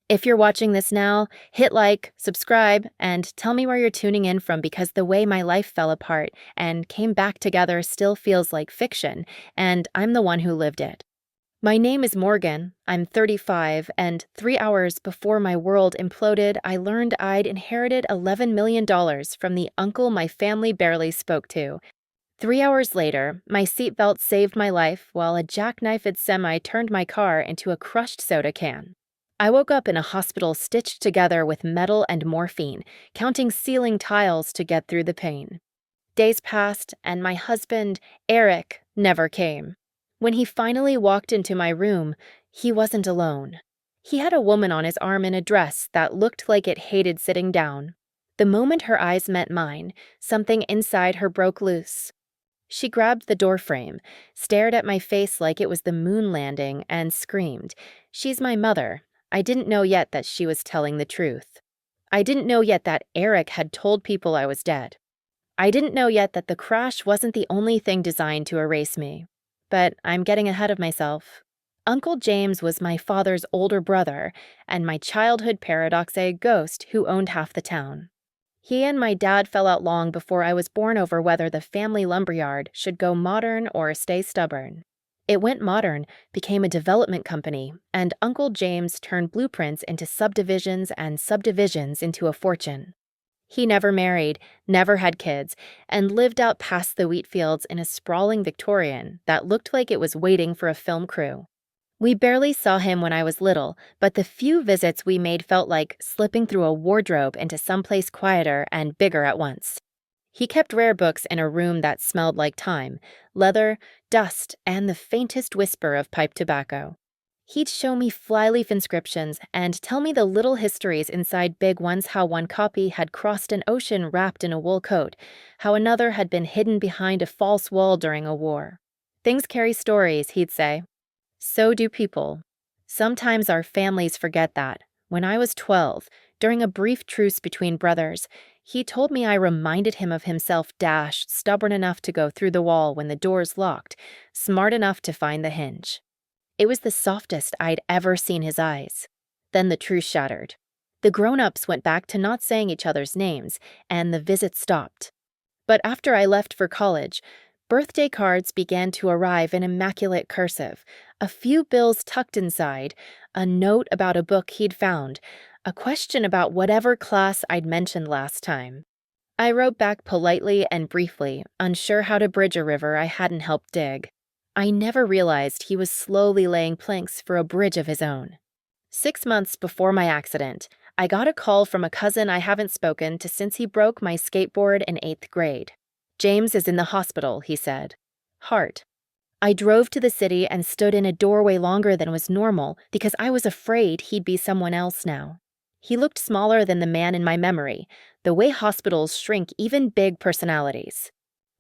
If you're watching this now, hit like, subscribe, and tell me where you're tuning in from because the way my life fell apart and came back together still feels like fiction, and I'm the one who lived it. My name is Morgan, I'm 35, and 3 hours before my world imploded, I learned I'd inherited $11 million from the uncle my family barely spoke to. 3 hours later, my seatbelt saved my life while a jackknifed semi turned my car into a crushed soda can. I woke up in a hospital stitched together with metal and morphine, counting ceiling tiles to get through the pain. Days passed, and my husband, Eric, never came. When he finally walked into my room, he wasn't alone. He had a woman on his arm in a dress that looked like it hated sitting down. The moment her eyes met mine, something inside her broke loose. She grabbed the doorframe, stared at my face like it was the moon landing, and screamed, "She's my mother." I didn't know yet that she was telling the truth. I didn't know yet that Eric had told people I was dead. I didn't know yet that the crash wasn't the only thing designed to erase me. But I'm getting ahead of myself. Uncle James was my father's older brother and my childhood paradoxe ghost who owned half the town. He and my dad fell out long before I was born over whether the family lumberyard should go modern or stay stubborn. It went modern, became a development company, and Uncle James turned blueprints into subdivisions and subdivisions into a fortune. He never married, never had kids, and lived out past the wheat fields in a sprawling Victorian that looked like it was waiting for a film crew. We barely saw him when I was little, but the few visits we made felt like slipping through a wardrobe into someplace quieter and bigger at once. He kept rare books in a room that smelled like time, leather, dust, and the faintest whisper of pipe tobacco. He'd show me flyleaf inscriptions and tell me the little histories inside big ones, how one copy had crossed an ocean wrapped in a wool coat, how another had been hidden behind a false wall during a war. Things carry stories, he'd say. So do people. Sometimes our families forget that. When I was 12, during a brief truce between brothers, he told me I reminded him of himself, stubborn enough to go through the wall when the door's locked, smart enough to find the hinge. It was the softest I'd ever seen his eyes. Then the truce shattered. The grown-ups went back to not saying each other's names, and the visits stopped. But after I left for college, birthday cards began to arrive in immaculate cursive, a few bills tucked inside, a note about a book he'd found, a question about whatever class I'd mentioned last time. I wrote back politely and briefly, unsure how to bridge a river I hadn't helped dig. I never realized he was slowly laying planks for a bridge of his own. 6 months before my accident, I got a call from a cousin I haven't spoken to since he broke my skateboard in 8th grade. "James is in the hospital," he said. "Heart." I drove to the city and stood in a doorway longer than was normal because I was afraid he'd be someone else now. He looked smaller than the man in my memory, the way hospitals shrink even big personalities.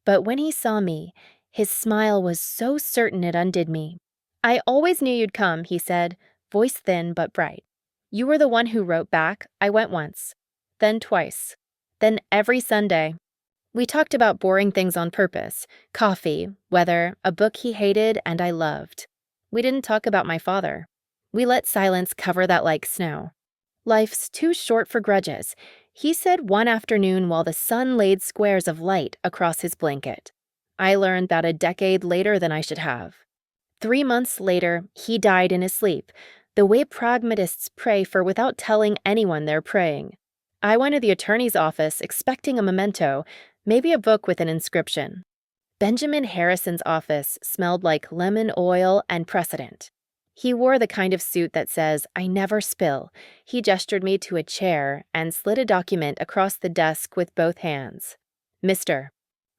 But when he saw me, his smile was so certain it undid me. "I always knew you'd come," he said, voice thin but bright. "You were the one who wrote back. I went once. Then twice. Then every Sunday." We talked about boring things on purpose: coffee, weather, a book he hated and I loved. We didn't talk about my father. We let silence cover that like snow. "Life's too short for grudges," he said one afternoon while the sun laid squares of light across his blanket. I learned that a decade later than I should have. 3 months later, he died in his sleep, the way pragmatists pray for without telling anyone they're praying. I went to the attorney's office expecting a memento, maybe a book with an inscription. Benjamin Harrison's office smelled like lemon oil and precedent. He wore the kind of suit that says, "I never spill." He gestured me to a chair and slid a document across the desk with both hands. "Mr.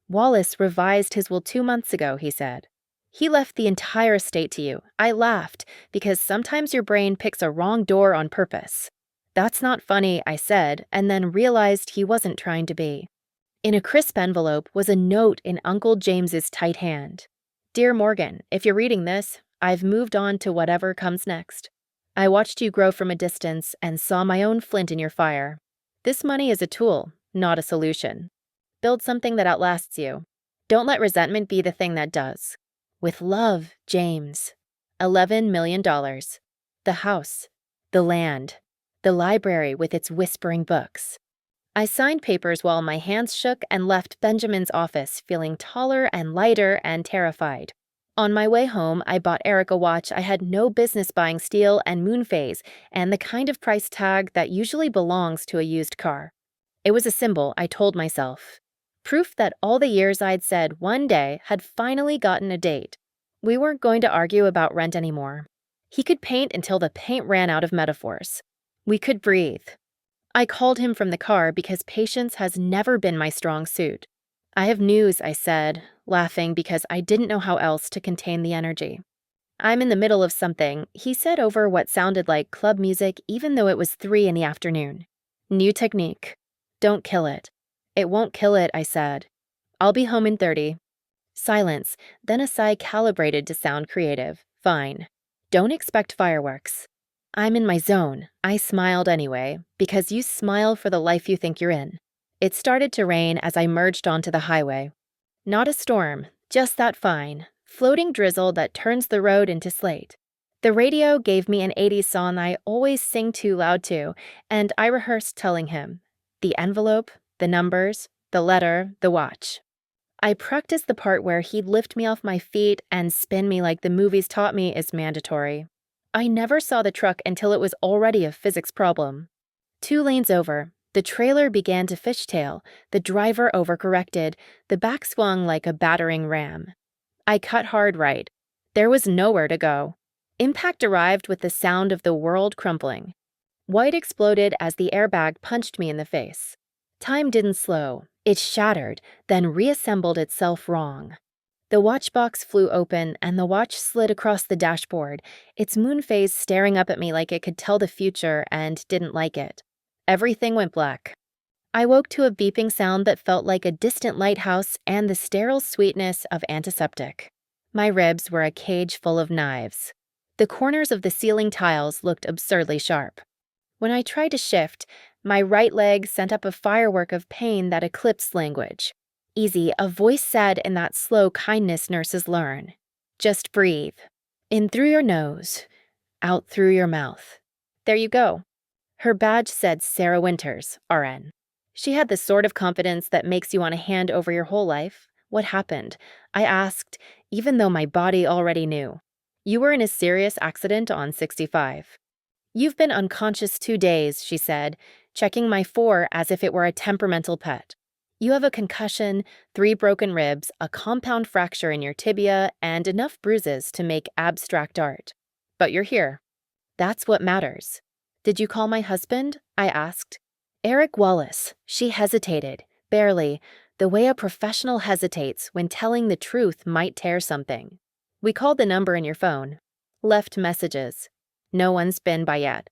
Wallace revised his will 2 months ago," he said. "He left the entire estate to you." I laughed, because sometimes your brain picks a wrong door on purpose. "That's not funny," I said, and then realized he wasn't trying to be. In a crisp envelope was a note in Uncle James's tight hand. "Dear Morgan, if you're reading this, I've moved on to whatever comes next. I watched you grow from a distance and saw my own flint in your fire. This money is a tool, not a solution. Build something that outlasts you. Don't let resentment be the thing that does. With love, James." $11 million. The house. The land. The library with its whispering books. I signed papers while my hands shook and left Benjamin's office feeling taller and lighter and terrified. On my way home, I bought Eric a watch I had no business buying, steel and moon phase, and the kind of price tag that usually belongs to a used car. It was a symbol, I told myself. Proof that all the years I'd said one day had finally gotten a date. We weren't going to argue about rent anymore. He could paint until the paint ran out of metaphors. We could breathe. I called him from the car because patience has never been my strong suit. I have news, I said, laughing because I didn't know how else to contain the energy. I'm in the middle of something, he said over what sounded like club music even though it was 3 in the afternoon. New technique. Don't kill it. It won't kill it, I said. I'll be home in 30. Silence, then a sigh calibrated to sound creative. Fine. Don't expect fireworks. I'm in my zone. I smiled anyway, because you smile for the life you think you're in. It started to rain as I merged onto the highway. Not a storm, just that fine, floating drizzle that turns the road into slate. The radio gave me an 80s song I always sing too loud to, and I rehearsed telling him. The envelope, the numbers, the letter, the watch. I practiced the part where he'd lift me off my feet and spin me like the movies taught me is mandatory. I never saw the truck until it was already a physics problem. 2 lanes over, the trailer began to fishtail, the driver overcorrected, the back swung like a battering ram. I cut hard right. There was nowhere to go. Impact arrived with the sound of the world crumpling. White exploded as the airbag punched me in the face. Time didn't slow. It shattered, then reassembled itself wrong. The watch box flew open, and the watch slid across the dashboard, its moon phase staring up at me like it could tell the future and didn't like it. Everything went black. I woke to a beeping sound that felt like a distant lighthouse and the sterile sweetness of antiseptic. My ribs were a cage full of knives. The corners of the ceiling tiles looked absurdly sharp. When I tried to shift, my right leg sent up a firework of pain that eclipsed language. Easy, a voice said in that slow kindness nurses learn. Just breathe. In through your nose, out through your mouth. There you go. Her badge said Sarah Winters, RN. She had the sort of confidence that makes you want to hand over your whole life. What happened? I asked, even though my body already knew. You were in a serious accident on 65. You've been unconscious 2 days, she said, checking my 4 as if it were a temperamental pet. You have a concussion, 3 broken ribs, a compound fracture in your tibia, and enough bruises to make abstract art. But you're here. That's what matters. Did you call my husband? I asked. Eric Wallace. She hesitated, barely, the way a professional hesitates when telling the truth might tear something. We called the number in your phone. Left messages. No one's been by yet.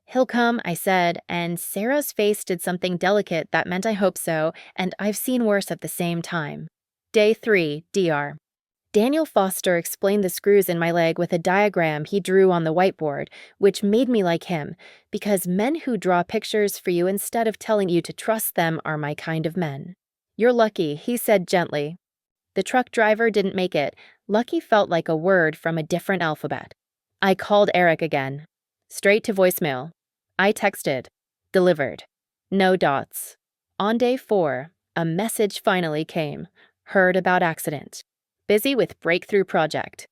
He'll come, I said, and Sarah's face did something delicate that meant I hope so, and I've seen worse at the same time. Day 3, DR. Daniel Foster explained the screws in my leg with a diagram he drew on the whiteboard, which made me like him, because men who draw pictures for you instead of telling you to trust them are my kind of men. You're lucky, he said gently. The truck driver didn't make it. Lucky felt like a word from a different alphabet. I called Eric again. Straight to voicemail. I texted. Delivered. No dots. On day 4, a message finally came. Heard about accident. Busy with breakthrough project.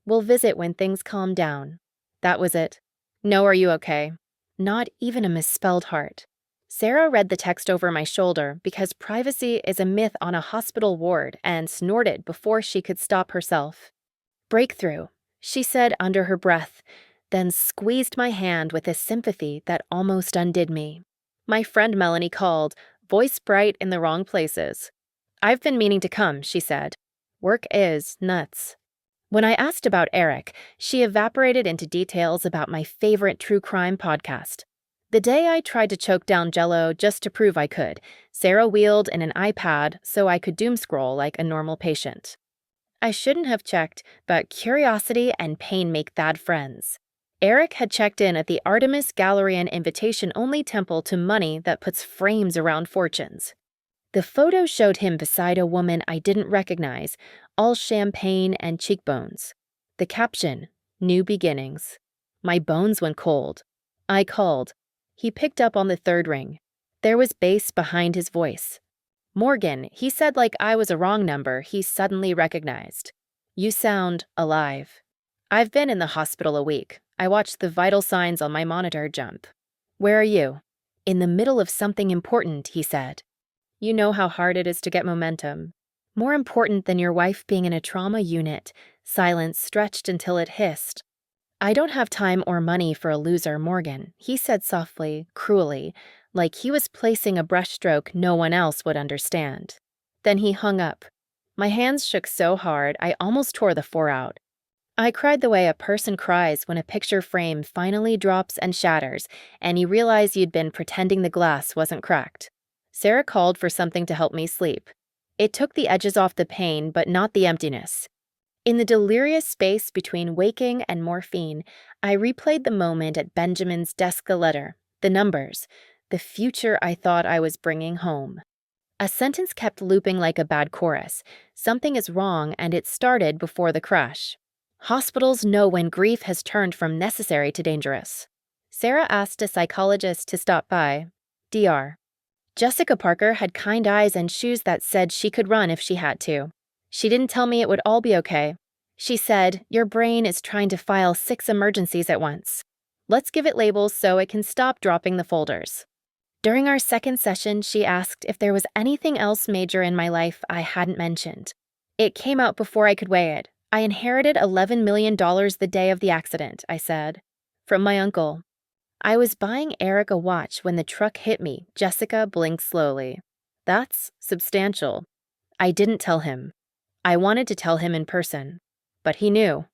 We'll visit when things calm down. That was it. No, are you okay? Not even a misspelled heart. Sarah read the text over my shoulder because privacy is a myth on a hospital ward and snorted before she could stop herself. Breakthrough, she said under her breath, then squeezed my hand with a sympathy that almost undid me. My friend Melanie called, voice bright in the wrong places. I've been meaning to come, she said. Work is nuts. When I asked about Eric, she evaporated into details about my favorite true crime podcast. The day I tried to choke down Jell-O just to prove I could, Sarah wheeled in an iPad so I could doom scroll like a normal patient. I shouldn't have checked, but curiosity and pain make bad friends. Eric had checked in at the Artemis Gallery invitation-only temple to money that puts frames around fortunes. The photo showed him beside a woman I didn't recognize, all champagne and cheekbones. The caption, New Beginnings. My bones went cold. I called. He picked up on the third ring. There was bass behind his voice. Morgan, he said like I was a wrong number he suddenly recognized. You sound alive. I've been in the hospital a week. I watched the vital signs on my monitor jump. Where are you? In the middle of something important, he said. You know how hard it is to get momentum. More important than your wife being in a trauma unit. Silence stretched until it hissed. I don't have time or money for a loser, Morgan, he said softly, cruelly, like he was placing a brushstroke no one else would understand. Then he hung up. My hands shook so hard I almost tore the 4 out. I cried the way a person cries when a picture frame finally drops and shatters, and you realize you'd been pretending the glass wasn't cracked. Sarah called for something to help me sleep. It took the edges off the pain, but not the emptiness. In the delirious space between waking and morphine, I replayed the moment at Benjamin's desk, the letter, the numbers, the future I thought I was bringing home. A sentence kept looping like a bad chorus. Something is wrong, and it started before the crash. Hospitals know when grief has turned from necessary to dangerous. Sarah asked a psychologist to stop by. Dr. Jessica Parker had kind eyes and shoes that said she could run if she had to. She didn't tell me it would all be okay. She said, your brain is trying to file 6 emergencies at once. Let's give it labels so it can stop dropping the folders. During our second session, she asked if there was anything else major in my life I hadn't mentioned. It came out before I could weigh it. I inherited $11 million the day of the accident, I said. From my uncle. I was buying Eric a watch when the truck hit me. Jessica blinked slowly. That's substantial. I didn't tell him. I wanted to tell him in person. But he knew.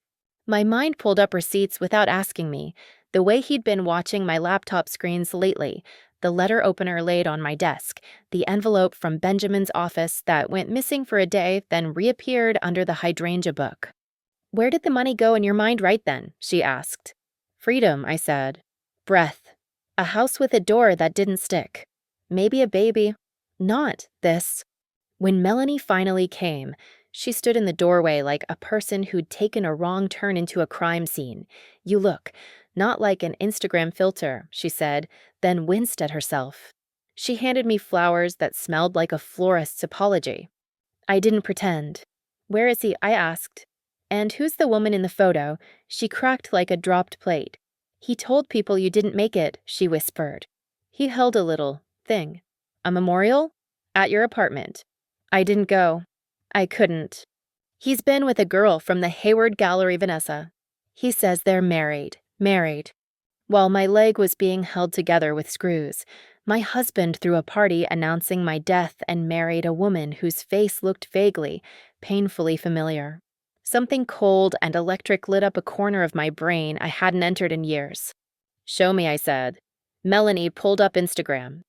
My mind pulled up receipts without asking me, the way he'd been watching my laptop screens lately, the letter opener laid on my desk, the envelope from Benjamin's office that went missing for a day, then reappeared under the hydrangea book. Where did the money go in your mind right then? She asked. Freedom, I said. Breath. A house with a door that didn't stick. Maybe a baby. Not this. When Melanie finally came, she stood in the doorway like a person who'd taken a wrong turn into a crime scene. You look, not like an Instagram filter, she said, then winced at herself. She handed me flowers that smelled like a florist's apology. I didn't pretend. Where is he? I asked. And who's the woman in the photo? She cracked like a dropped plate. He told people you didn't make it, she whispered. He held a little thing. A memorial? At your apartment. I didn't go. I couldn't. He's been with a girl from the Hayward Gallery, Vanessa. He says they're married. While my leg was being held together with screws, my husband threw a party announcing my death and married a woman whose face looked vaguely, painfully familiar. Something cold and electric lit up a corner of my brain I hadn't entered in years. Show me, I said. Melanie pulled up Instagram.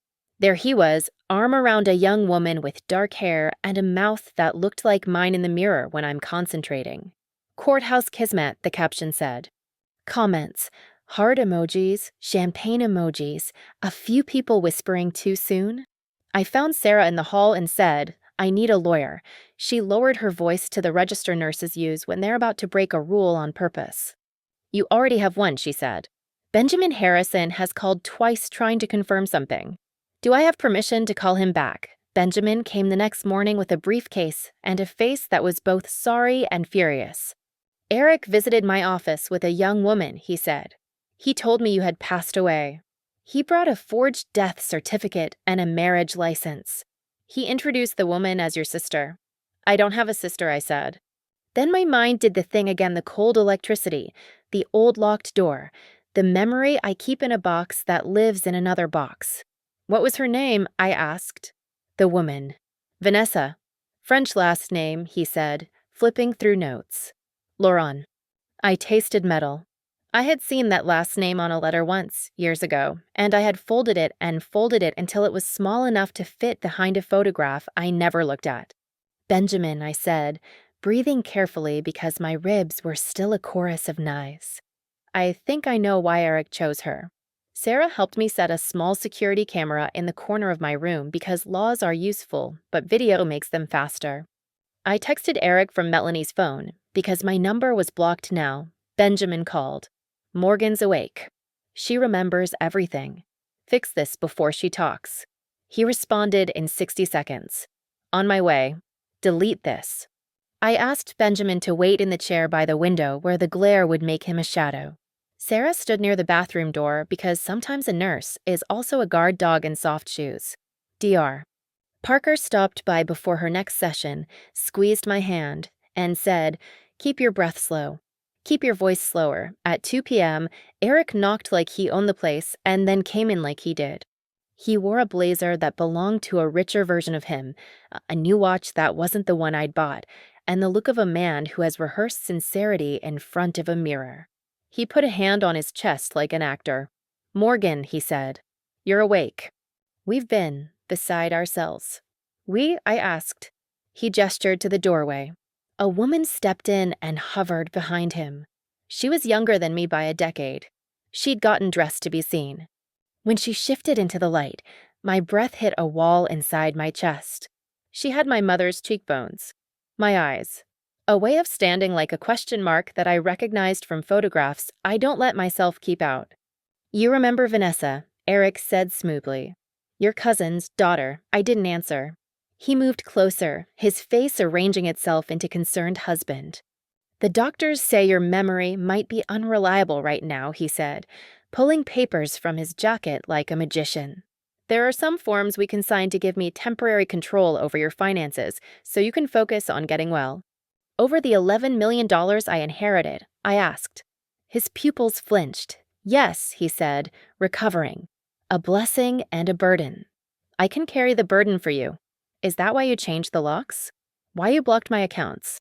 There he was, arm around a young woman with dark hair and a mouth that looked like mine in the mirror when I'm concentrating. Courthouse Kismet, the caption said. Comments. Heart emojis, champagne emojis, a few people whispering too soon. I found Sarah in the hall and said, I need a lawyer. She lowered her voice to the register nurses use when they're about to break a rule on purpose. You already have one, she said. Benjamin Harrison has called twice trying to confirm something. Do I have permission to call him back? Benjamin came the next morning with a briefcase and a face that was both sorry and furious. Eric visited my office with a young woman, he said. He told me you had passed away. He brought a forged death certificate and a marriage license. He introduced the woman as your sister. I don't have a sister, I said. Then my mind did the thing again, the cold electricity, the old locked door, the memory I keep in a box that lives in another box. What was her name? I asked. The woman. Vanessa. French last name, he said, flipping through notes. Laurent. I tasted metal. I had seen that last name on a letter once, years ago, and I had folded it until it was small enough to fit behind a photograph I never looked at. Benjamin, I said, breathing carefully because my ribs were still a chorus of knives. I think I know why Eric chose her. Sarah helped me set a small security camera in the corner of my room because laws are useful, but video makes them faster. I texted Eric from Melanie's phone because my number was blocked now. Benjamin called. Morgan's awake. She remembers everything. Fix this before she talks. He responded in 60 seconds. On my way. Delete this. I asked Benjamin to wait in the chair by the window where the glare would make him a shadow. Sarah stood near the bathroom door because sometimes a nurse is also a guard dog in soft shoes. Dr. Parker stopped by before her next session, squeezed my hand, and said, "Keep your breath slow. Keep your voice slower." At 2 p.m., Eric knocked like he owned the place and then came in like he did. He wore a blazer that belonged to a richer version of him, a new watch that wasn't the one I'd bought, and the look of a man who has rehearsed sincerity in front of a mirror. He put a hand on his chest like an actor. "Morgan," he said, "you're awake." "We've been beside ourselves." I asked. He gestured to the doorway. A woman stepped in and hovered behind him. She was younger than me by a decade. She'd gotten dressed to be seen. When she shifted into the light, my breath hit a wall inside my chest. She had my mother's cheekbones, my eyes, a way of standing like a question mark that I recognized from photographs I don't let myself keep out. "You remember Vanessa," Eric said smoothly. "Your cousin's daughter." I didn't answer. He moved closer, his face arranging itself into concerned husband. "The doctors say your memory might be unreliable right now," he said, pulling papers from his jacket like a magician. "There are some forms we can sign to give me temporary control over your finances so you can focus on getting well." "Over the $11 million I inherited?" I asked. His pupils flinched. "Yes," he said, recovering. "A blessing and a burden. I can carry the burden for you. Is that why you changed the locks? Why you blocked my accounts?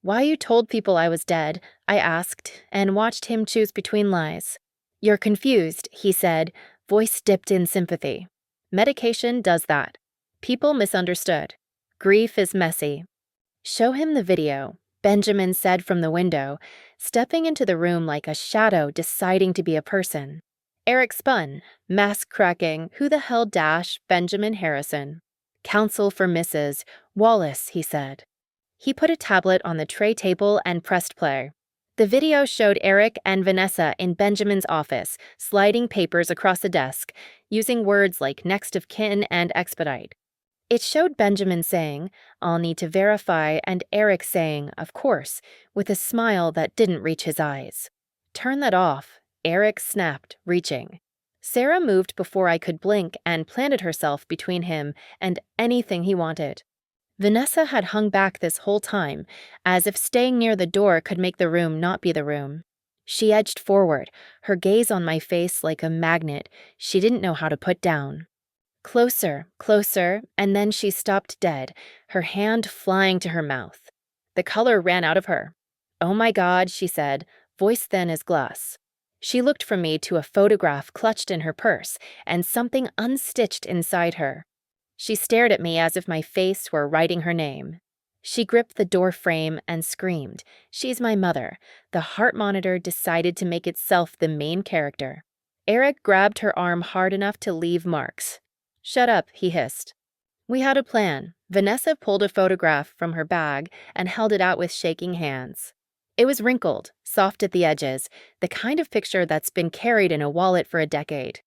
Why you told people I was dead?" I asked, and watched him choose between lies. "You're confused," he said, voice dipped in sympathy. "Medication does that. People misunderstood. Grief is messy." "Show him the video," Benjamin said from the window, stepping into the room like a shadow deciding to be a person. Eric spun, mask cracking. "Who the hell dash Benjamin Harrison? Counsel for Mrs. Wallace," he said. He put a tablet on the tray table and pressed play. The video showed Eric and Vanessa in Benjamin's office, sliding papers across a desk, using words like next of kin and expedite. It showed Benjamin saying, "I'll need to verify," and Eric saying, "Of course," with a smile that didn't reach his eyes. "Turn that off," Eric snapped, reaching. Sarah moved before I could blink and planted herself between him and anything he wanted. Vanessa had hung back this whole time, as if staying near the door could make the room not be the room. She edged forward, her gaze on my face like a magnet she didn't know how to put down. Closer, closer, and then she stopped dead, her hand flying to her mouth. The color ran out of her. "Oh my God," she said, voice thin as glass. She looked from me to a photograph clutched in her purse and something unstitched inside her. She stared at me as if my face were writing her name. She gripped the door frame and screamed, "She's my mother." The heart monitor decided to make itself the main character. Eric grabbed her arm hard enough to leave marks. "Shut up," he hissed. We had a plan. Vanessa pulled a photograph from her bag and held it out with shaking hands. It was wrinkled, soft at the edges, the kind of picture that's been carried in a wallet for a decade.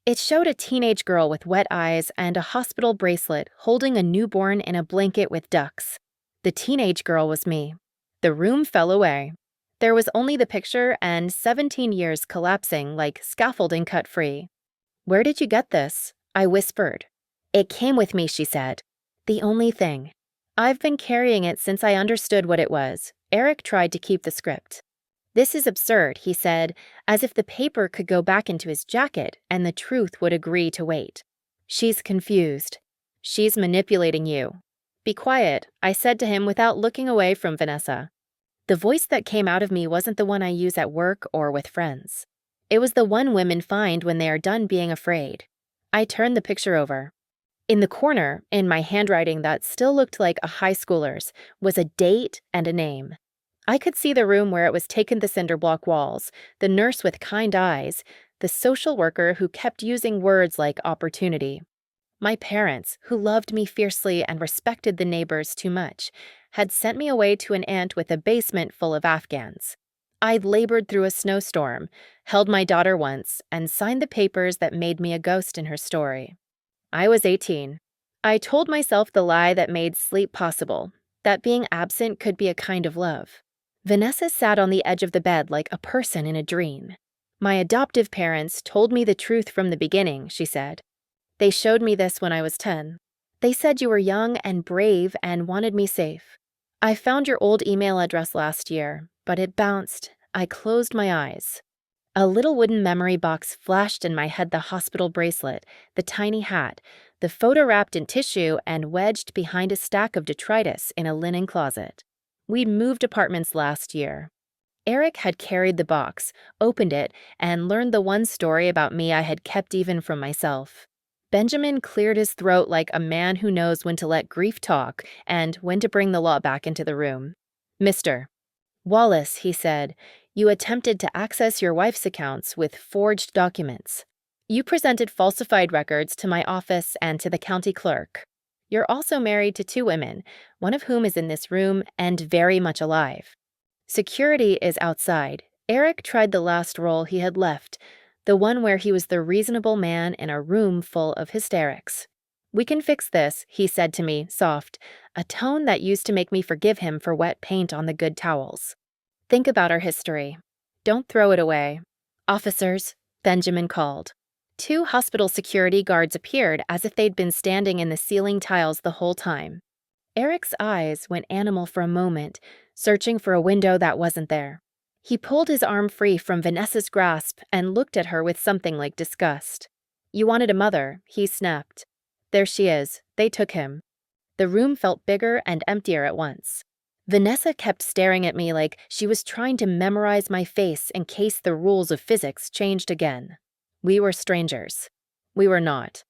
It showed a teenage girl with wet eyes and a hospital bracelet holding a newborn in a blanket with ducks. The teenage girl was me. The room fell away. There was only the picture and 17 years collapsing like scaffolding cut free. "Where did you get this?" I whispered. "It came with me," she said. "The only thing. I've been carrying it since I understood what it was." Eric tried to keep the script. "This is absurd," he said, as if the paper could go back into his jacket and the truth would agree to wait. "She's confused. She's manipulating you." "Be quiet," I said to him without looking away from Vanessa. The voice that came out of me wasn't the one I use at work or with friends. It was the one women find when they are done being afraid. I turned the picture over. In the corner, in my handwriting that still looked like a high schooler's, was a date and a name. I could see the room where it was taken, the cinder block walls, the nurse with kind eyes, the social worker who kept using words like opportunity. My parents, who loved me fiercely and respected the neighbors too much, had sent me away to an aunt with a basement full of Afghans. I'd labored through a snowstorm, held my daughter once, and signed the papers that made me a ghost in her story. I was 18. I told myself the lie that made sleep possible, that being absent could be a kind of love. Vanessa sat on the edge of the bed like a person in a dream. My adoptive parents told me the truth from the beginning, she said. They showed me this when I was 10. They said you were young and brave and wanted me safe. I found your old email address last year, but it bounced. I closed my eyes. A little wooden memory box flashed in my head: the hospital bracelet, the tiny hat, the photo wrapped in tissue and wedged behind a stack of detritus in a linen closet. We'd moved apartments last year. Eric had carried the box, opened it, and learned the one story about me I had kept even from myself. Benjamin cleared his throat like a man who knows when to let grief talk and when to bring the law back into the room. Mr. Wallace, he said, you attempted to access your wife's accounts with forged documents. You presented falsified records to my office and to the county clerk. You're also married to 2 women, one of whom is in this room and very much alive. Security is outside. Eric tried the last role he had left, the one where he was the reasonable man in a room full of hysterics. We can fix this, he said to me, soft, a tone that used to make me forgive him for wet paint on the good towels. Think about our history. Don't throw it away. Officers, Benjamin called. 2 hospital security guards appeared as if they'd been standing in the ceiling tiles the whole time. Eric's eyes went animal for a moment, searching for a window that wasn't there. He pulled his arm free from Vanessa's grasp and looked at her with something like disgust. You wanted a mother, he snapped. There she is. They took him. The room felt bigger and emptier at once. Vanessa kept staring at me like she was trying to memorize my face in case the rules of physics changed again. We were strangers. We were not.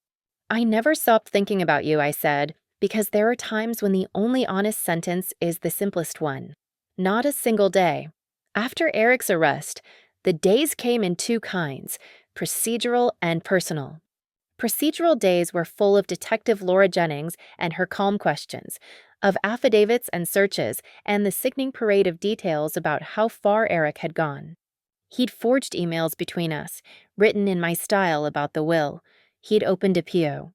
I never stopped thinking about you, I said, because there are times when the only honest sentence is the simplest one. Not a single day. After Eric's arrest, the days came in 2 kinds, procedural and personal. Procedural days were full of Detective Laura Jennings and her calm questions, of affidavits and searches, and the sickening parade of details about how far Eric had gone. He'd forged emails between us, written in my style about the will. He'd opened a PO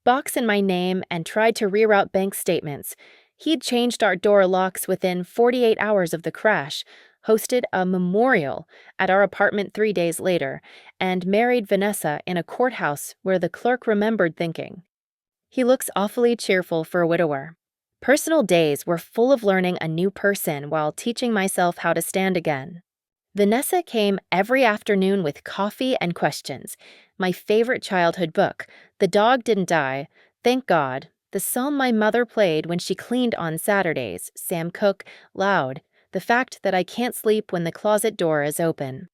box in my name and tried to reroute bank statements. He'd changed our door locks within 48 hours of the crash, hosted a memorial at our apartment 3 days later, and married Vanessa in a courthouse where the clerk remembered thinking, he looks awfully cheerful for a widower. Personal days were full of learning a new person while teaching myself how to stand again. Vanessa came every afternoon with coffee and questions. My favorite childhood book, The Dog Didn't Die, Thank God, the song my mother played when she cleaned on Saturdays, Sam Cooke, Loud, the fact that I can't sleep when the closet door is open.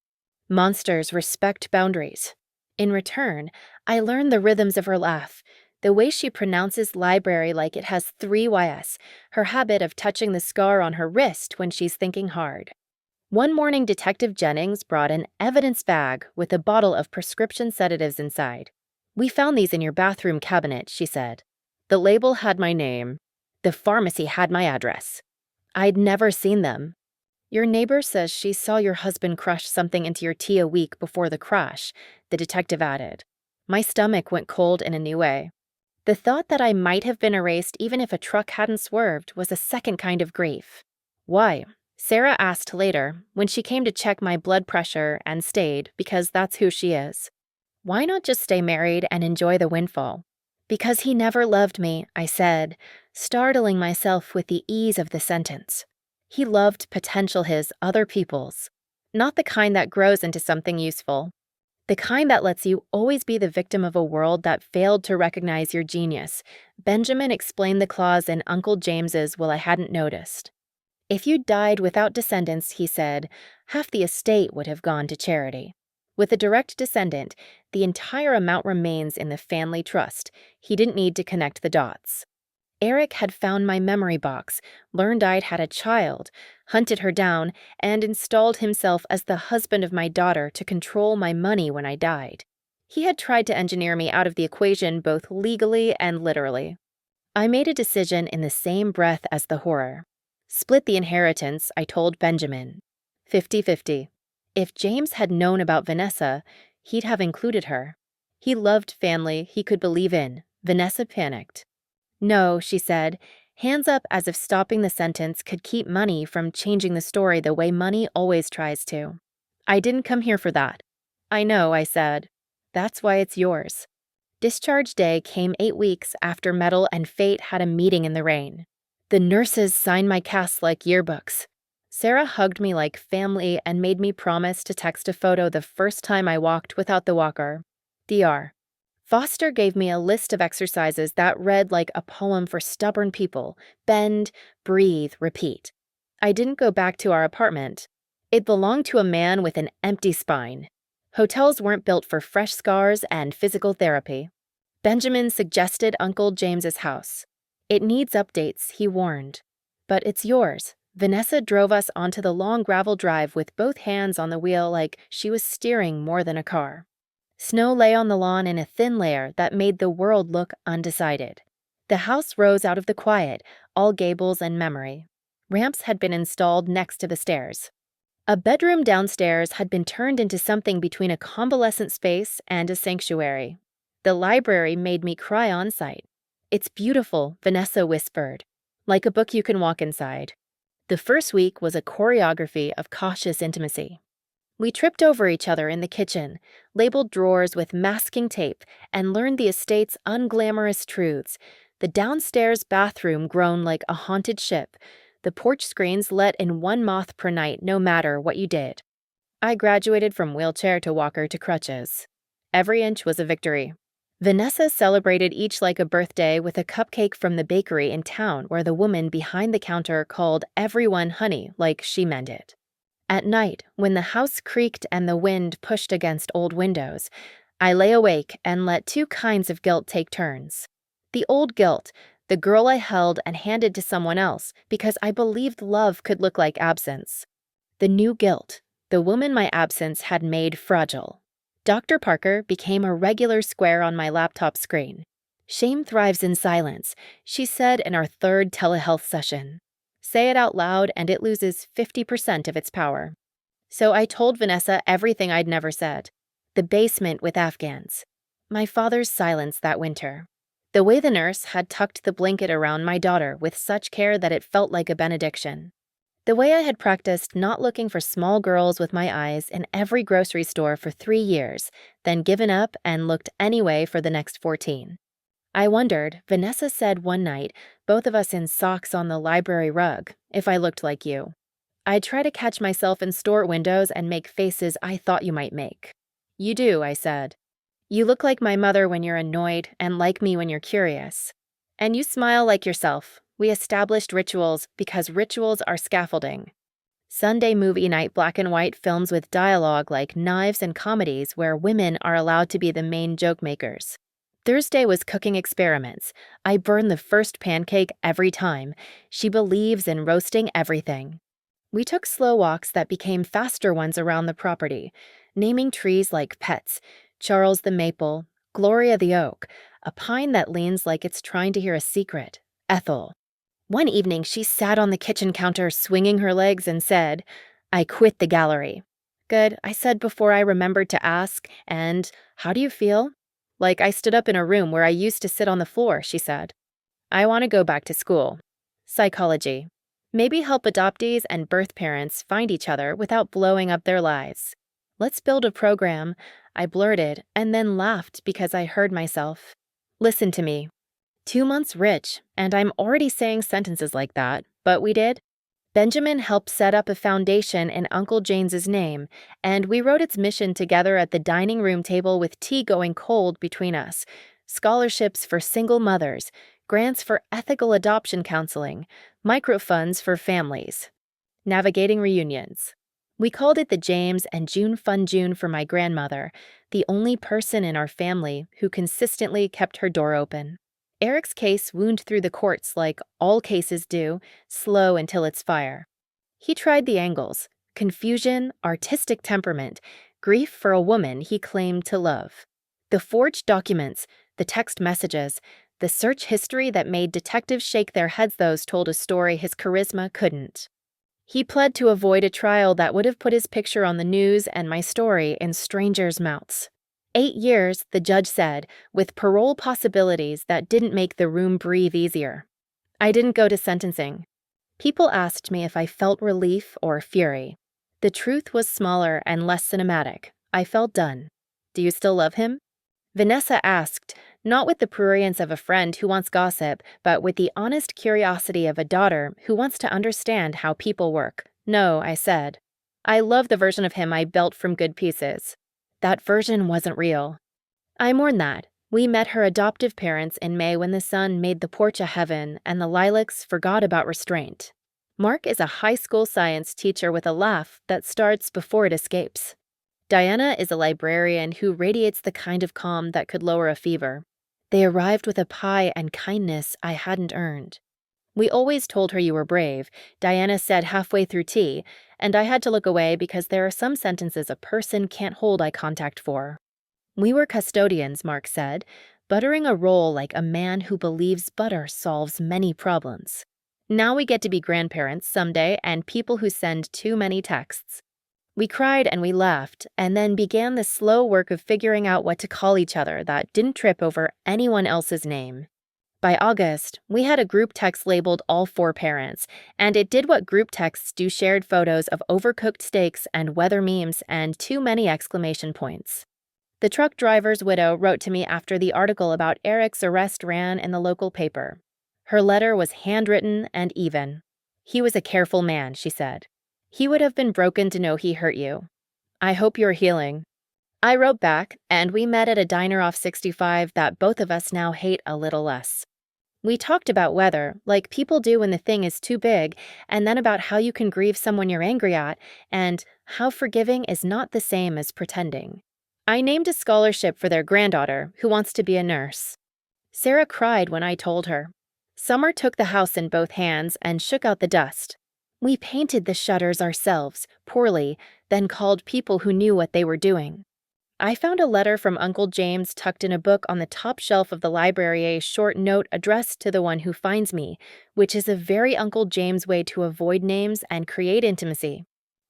Monsters respect boundaries. In return, I learned the rhythms of her laugh, the way she pronounces library like it has 3 Ys, her habit of touching the scar on her wrist when she's thinking hard. One morning, Detective Jennings brought an evidence bag with a bottle of prescription sedatives inside. We found these in your bathroom cabinet, she said. The label had my name. The pharmacy had my address. I'd never seen them. Your neighbor says she saw your husband crush something into your tea a week before the crash, the detective added. My stomach went cold in a new way. The thought that I might have been erased even if a truck hadn't swerved was a second kind of grief. Why? Sarah asked later, when she came to check my blood pressure and stayed, because that's who she is. Why not just stay married and enjoy the windfall? Because he never loved me, I said, startling myself with the ease of the sentence. He loved potential, his other people's. Not the kind that grows into something useful. The kind that lets you always be the victim of a world that failed to recognize your genius. Benjamin explained the clause in Uncle James's will I hadn't noticed. If you died without descendants, he said, half the estate would have gone to charity. With a direct descendant, the entire amount remains in the family trust. He didn't need to connect the dots. Eric had found my memory box, learned I'd had a child, hunted her down, and installed himself as the husband of my daughter to control my money when I died. He had tried to engineer me out of the equation both legally and literally. I made a decision in the same breath as the horror. Split the inheritance, I told Benjamin. 50-50. If James had known about Vanessa, he'd have included her. He loved family he could believe in. Vanessa panicked. No, she said, hands up as if stopping the sentence could keep money from changing the story the way money always tries to. I didn't come here for that. I know, I said. That's why it's yours. Discharge day came 8 weeks after Metal and Fate had a meeting in the rain. The nurses signed my casts like yearbooks. Sarah hugged me like family and made me promise to text a photo the first time I walked without the walker. DR. Foster gave me a list of exercises that read like a poem for stubborn people. Bend, breathe, repeat. I didn't go back to our apartment. It belonged to a man with an empty spine. Hotels weren't built for fresh scars and physical therapy. Benjamin suggested Uncle James's house. It needs updates, he warned. But it's yours. Vanessa drove us onto the long gravel drive with both hands on the wheel like she was steering more than a car. Snow lay on the lawn in a thin layer that made the world look undecided. The house rose out of the quiet, all gables and memory. Ramps had been installed next to the stairs. A bedroom downstairs had been turned into something between a convalescent space and a sanctuary. The library made me cry on sight. It's beautiful, Vanessa whispered, like a book you can walk inside. The first week was a choreography of cautious intimacy. We tripped over each other in the kitchen, labeled drawers with masking tape, and learned the estate's unglamorous truths. The downstairs bathroom groaned like a haunted ship. The porch screens let in one moth per night no matter what you did. I graduated from wheelchair to walker to crutches. Every inch was a victory. Vanessa celebrated each like a birthday with a cupcake from the bakery in town where the woman behind the counter called everyone honey like she meant it. At night, when the house creaked and the wind pushed against old windows, I lay awake and let two kinds of guilt take turns. The old guilt, the girl I held and handed to someone else because I believed love could look like absence. The new guilt, the woman my absence had made fragile. Dr. Parker became a regular square on my laptop screen. Shame thrives in silence, she said in our third telehealth session. Say it out loud and it loses 50% of its power. So I told Vanessa everything I'd never said. The basement with Afghans. My father's silence that winter. The way the nurse had tucked the blanket around my daughter with such care that it felt like a benediction. The way I had practiced not looking for small girls with my eyes in every grocery store for 3 years, then given up and looked anyway for the next 14. I wondered, Vanessa said one night, both of us in socks on the library rug, if I looked like you. I'd try to catch myself in store windows and make faces I thought you might make. You do, I said. You look like my mother when you're annoyed and like me when you're curious. And you smile like yourself. We established rituals because rituals are scaffolding. Sunday movie night black and white films with dialogue like Knives and comedies where women are allowed to be the main joke makers. Thursday was cooking experiments. I burn the first pancake every time. She believes in roasting everything. We took slow walks that became faster ones around the property, naming trees like pets, Charles the maple, Gloria the oak, a pine that leans like it's trying to hear a secret, Ethel. One evening, she sat on the kitchen counter swinging her legs and said, I quit the gallery. Good, I said before I remembered to ask, and how do you feel? Like I stood up in a room where I used to sit on the floor, she said. I want to go back to school. Psychology. Maybe help adoptees and birth parents find each other without blowing up their lives. Let's build a program, I blurted, and then laughed because I heard myself. Listen to me. 2 months rich, and I'm already saying sentences like that, but we did. Benjamin helped set up a foundation in Uncle James's name, and we wrote its mission together at the dining room table with tea going cold between us. Scholarships for single mothers, grants for ethical adoption counseling, microfunds for families. Navigating reunions. We called it the James and June Fun June for my grandmother, the only person in our family who consistently kept her door open. Eric's case wound through the courts like all cases do, slow until it's fire. He tried the angles: confusion, artistic temperament, grief for a woman he claimed to love. The forged documents, the text messages, the search history that made detectives shake their heads. Those told a story his charisma couldn't. He pled to avoid a trial that would have put his picture on the news and my story in strangers' mouths. 8 years, the judge said, with parole possibilities that didn't make the room breathe easier. I didn't go to sentencing. People asked me if I felt relief or fury. The truth was smaller and less cinematic. I felt done. Do you still love him? Vanessa asked, not with the prurience of a friend who wants gossip, but with the honest curiosity of a daughter who wants to understand how people work. No, I said. I love the version of him I built from good pieces. That version wasn't real. I mourn that. We met her adoptive parents in May when the sun made the porch a heaven and the lilacs forgot about restraint. Mark is a high school science teacher with a laugh that starts before it escapes. Diana is a librarian who radiates the kind of calm that could lower a fever. They arrived with a pie and kindness I hadn't earned. We always told her you were brave, Diana said halfway through tea, and I had to look away because there are some sentences a person can't hold eye contact for. We were custodians, Mark said, buttering a roll like a man who believes butter solves many problems. Now we get to be grandparents someday and people who send too many texts. We cried and we laughed, and then began the slow work of figuring out what to call each other that didn't trip over anyone else's name. By August, we had a group text labeled all 4 parents, and it did what group texts do: shared photos of overcooked steaks and weather memes and too many exclamation points. The truck driver's widow wrote to me after the article about Eric's arrest ran in the local paper. Her letter was handwritten and even. He was a careful man, she said. He would have been broken to know he hurt you. I hope you're healing. I wrote back, and we met at a diner off 65 that both of us now hate a little less. We talked about weather, like people do when the thing is too big, and then about how you can grieve someone you're angry at, and how forgiving is not the same as pretending. I named a scholarship for their granddaughter, who wants to be a nurse. Sarah cried when I told her. Summer took the house in both hands and shook out the dust. We painted the shutters ourselves, poorly, then called people who knew what they were doing. I found a letter from Uncle James tucked in a book on the top shelf of the library, a short note addressed to the one who finds me, which is a very Uncle James way to avoid names and create intimacy.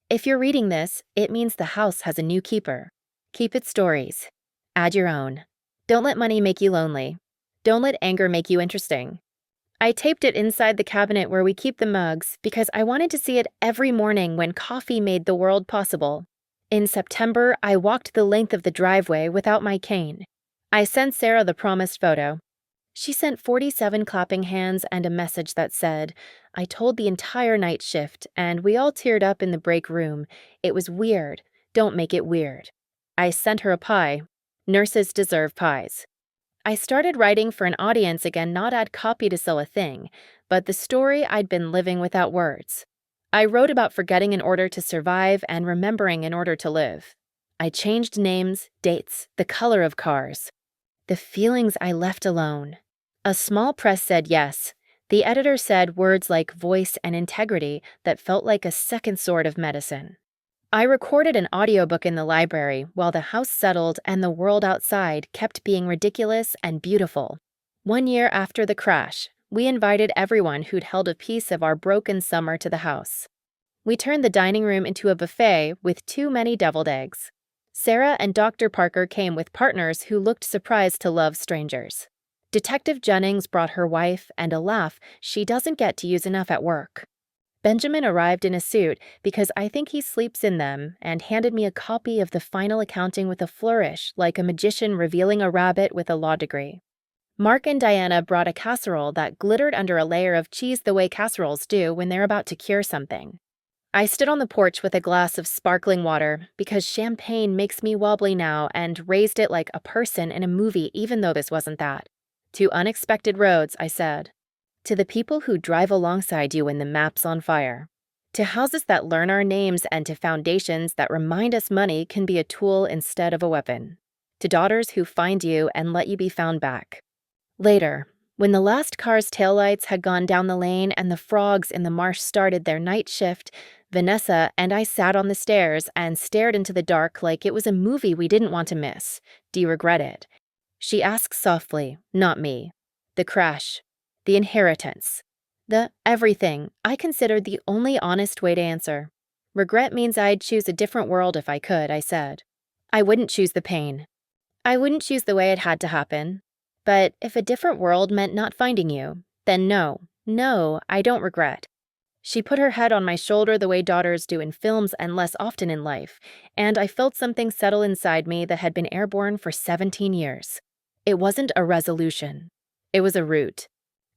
If you're reading this, it means the house has a new keeper. Keep its stories. Add your own. Don't let money make you lonely. Don't let anger make you interesting. I taped it inside the cabinet where we keep the mugs because I wanted to see it every morning when coffee made the world possible. In September, I walked the length of the driveway without my cane. I sent Sarah the promised photo. She sent 47 clapping hands and a message that said, I told the entire night shift, and we all teared up in the break room. It was weird. Don't make it weird. I sent her a pie. Nurses deserve pies. I started writing for an audience again, not add copy to sell a thing, but the story I'd been living without words. I wrote about forgetting in order to survive and remembering in order to live. I changed names, dates, the color of cars. The feelings I left alone. A small press said yes. The editor said words like voice and integrity that felt like a second sort of medicine. I recorded an audiobook in the library while the house settled and the world outside kept being ridiculous and beautiful. 1 year after the crash, we invited everyone who'd held a piece of our broken summer to the house. We turned the dining room into a buffet with too many deviled eggs. Sarah and Dr. Parker came with partners who looked surprised to love strangers. Detective Jennings brought her wife and a laugh she doesn't get to use enough at work. Benjamin arrived in a suit because I think he sleeps in them and handed me a copy of the final accounting with a flourish, like a magician revealing a rabbit with a law degree. Mark and Diana brought a casserole that glittered under a layer of cheese the way casseroles do when they're about to cure something. I stood on the porch with a glass of sparkling water because champagne makes me wobbly now and raised it like a person in a movie even though this wasn't that. To unexpected roads, I said. To the people who drive alongside you when the map's on fire. To houses that learn our names and to foundations that remind us money can be a tool instead of a weapon. To daughters who find you and let you be found back. Later, when the last car's taillights had gone down the lane and the frogs in the marsh started their night shift, Vanessa and I sat on the stairs and stared into the dark like it was a movie we didn't want to miss. Do you regret it? She asked softly, not me. The crash. The inheritance. The everything I considered the only honest way to answer. Regret means I'd choose a different world if I could, I said. I wouldn't choose the pain. I wouldn't choose the way it had to happen. But if a different world meant not finding you, then no, I don't regret. She put her head on my shoulder the way daughters do in films and less often in life, and I felt something settle inside me that had been airborne for 17 years. It wasn't a resolution. It was a route.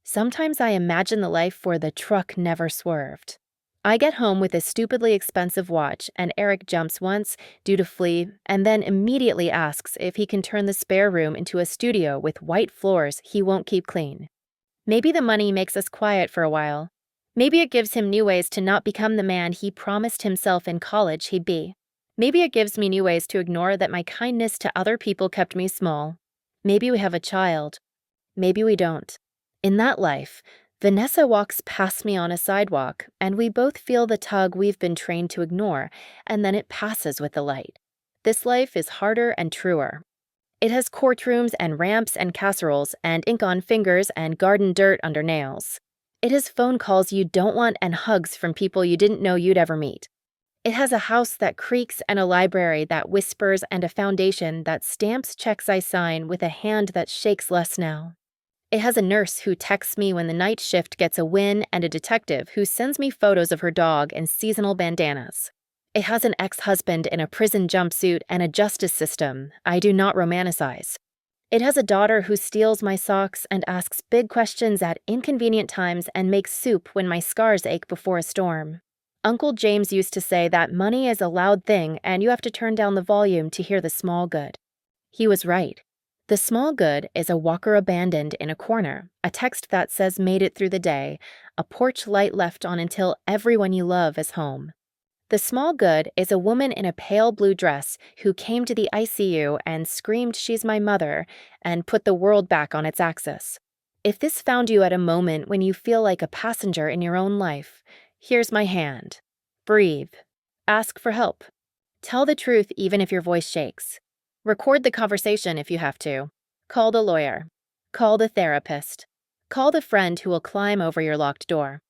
Sometimes I imagine the life where the truck never swerved. I get home with a stupidly expensive watch, and Eric jumps once, dutifully, and then immediately asks if he can turn the spare room into a studio with white floors he won't keep clean. Maybe the money makes us quiet for a while. Maybe it gives him new ways to not become the man he promised himself in college he'd be. Maybe it gives me new ways to ignore that my kindness to other people kept me small. Maybe we have a child. Maybe we don't. In that life, Vanessa walks past me on a sidewalk, and we both feel the tug we've been trained to ignore, and then it passes with the light. This life is harder and truer. It has courtrooms and ramps and casseroles and ink on fingers and garden dirt under nails. It has phone calls you don't want and hugs from people you didn't know you'd ever meet. It has a house that creaks and a library that whispers and a foundation that stamps checks I sign with a hand that shakes less now. It has a nurse who texts me when the night shift gets a win and a detective who sends me photos of her dog and seasonal bandanas. It has an ex-husband in a prison jumpsuit and a justice system I do not romanticize. It has a daughter who steals my socks and asks big questions at inconvenient times and makes soup when my scars ache before a storm. Uncle James used to say that money is a loud thing and you have to turn down the volume to hear the small good. He was right. The small good is a walker abandoned in a corner, a text that says made it through the day, a porch light left on until everyone you love is home. The small good is a woman in a pale blue dress who came to the ICU and screamed she's my mother and put the world back on its axis. If this found you at a moment when you feel like a passenger in your own life, here's my hand. Breathe. Ask for help. Tell the truth even if your voice shakes. Record the conversation if you have to. Call the lawyer. Call the therapist. Call the friend who will climb over your locked door.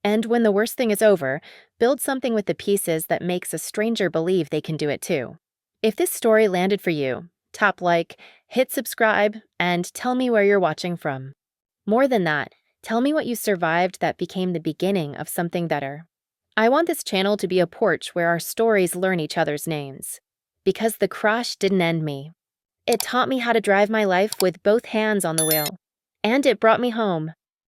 And when the worst thing is over, build something with the pieces that makes a stranger believe they can do it too. If this story landed for you, tap like, hit subscribe, and tell me where you're watching from. More than that, tell me what you survived that became the beginning of something better. I want this channel to be a porch where our stories learn each other's names. Because the crash didn't end me. It taught me how to drive my life with both hands on the wheel. And it brought me home.